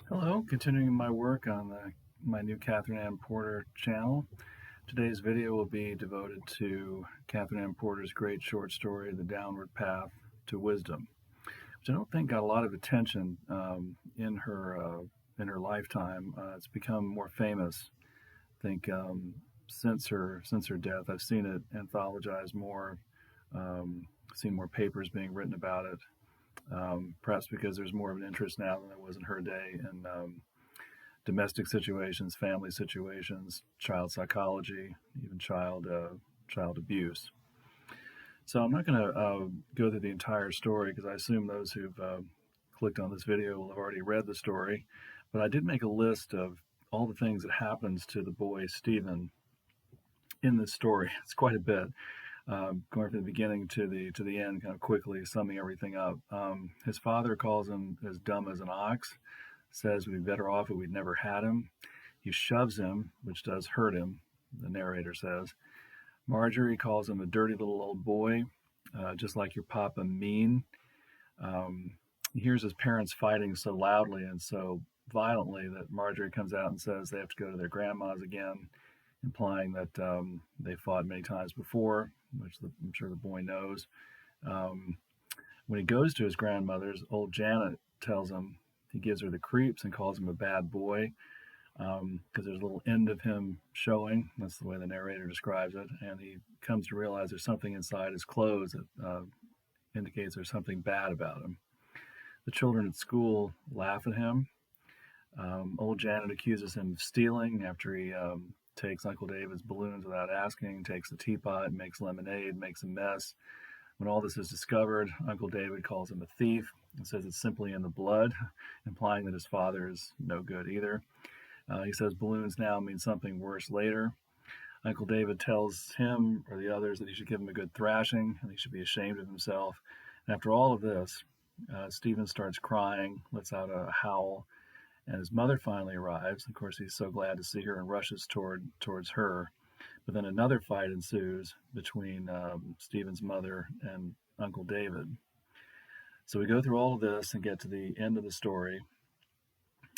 Hello, continuing my work on my new Katherine Anne Porter channel. Today's video will be devoted to Katherine Anne Porter's great short story, The Downward Path to Wisdom, which I don't think got a lot of attention in her lifetime. It's become more famous, I think, since her death. I've seen it anthologized more, seen more papers being written about it. Perhaps because there's more of an interest now than there was in her day in domestic situations, family situations, child psychology, even child abuse. So I'm not going to go through the entire story because I assume those who've clicked on this video will have already read the story. But I did make a list of all the things that happens to the boy Stephen in this story. It's quite a bit. Going from the beginning to the end, kind of quickly summing everything up. His father calls him as dumb as an ox, says we'd be better off if we'd never had him. He shoves him, which does hurt him, the narrator says. Marjorie calls him a dirty little old boy, just like your papa, mean. He hears his parents fighting so loudly and so violently that Marjorie comes out and says they have to go to their grandma's again, implying that they fought many times before, which I'm sure the boy knows. When he goes to his grandmother's, old Janet tells him, he gives her the creeps and calls him a bad boy because there's a little end of him showing. That's the way the narrator describes it. And he comes to realize there's something inside his clothes that indicates there's something bad about him. The children at school laugh at him. Old Janet accuses him of stealing after he takes Uncle David's balloons without asking, takes the teapot, makes lemonade, makes a mess. When all this is discovered, Uncle David calls him a thief and says it's simply in the blood, implying that his father is no good either. He says balloons now mean something worse later. Uncle David tells him or the others that he should give him a good thrashing and he should be ashamed of himself. And after all of this, Stephen starts crying, lets out a howl, and his mother finally arrives. Of course, he's so glad to see her and rushes towards her. But then another fight ensues between Stephen's mother and Uncle David. So we go through all of this and get to the end of the story.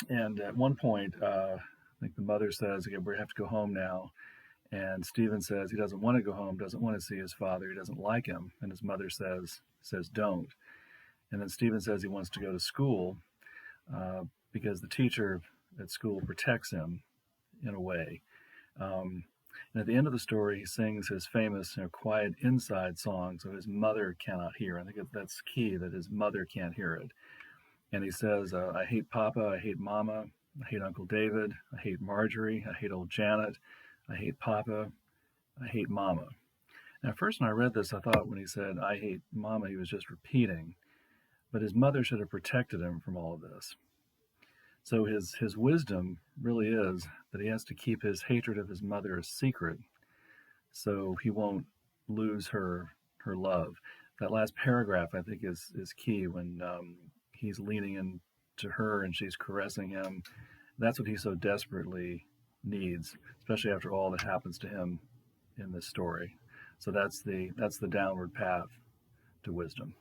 And at one point, I think the mother says, okay, we have to go home now. And Stephen says he doesn't want to go home, doesn't want to see his father, he doesn't like him. And his mother says don't. And then Stephen says he wants to go to school because the teacher at school protects him in a way. And at the end of the story, he sings his famous quiet inside song so his mother cannot hear. I think that's key, that his mother can't hear it. And he says, I hate Papa, I hate Mama, I hate Uncle David, I hate Marjorie, I hate old Janet, I hate Papa, I hate Mama. Now, first when I read this, I thought when he said, I hate Mama, he was just repeating. But his mother should have protected him from all of this. So his wisdom really is that he has to keep his hatred of his mother a secret so he won't lose her love. That last paragraph, I think, is key when he's leaning into her and she's caressing him. That's what he so desperately needs, especially after all that happens to him in this story. So that's the downward path to wisdom.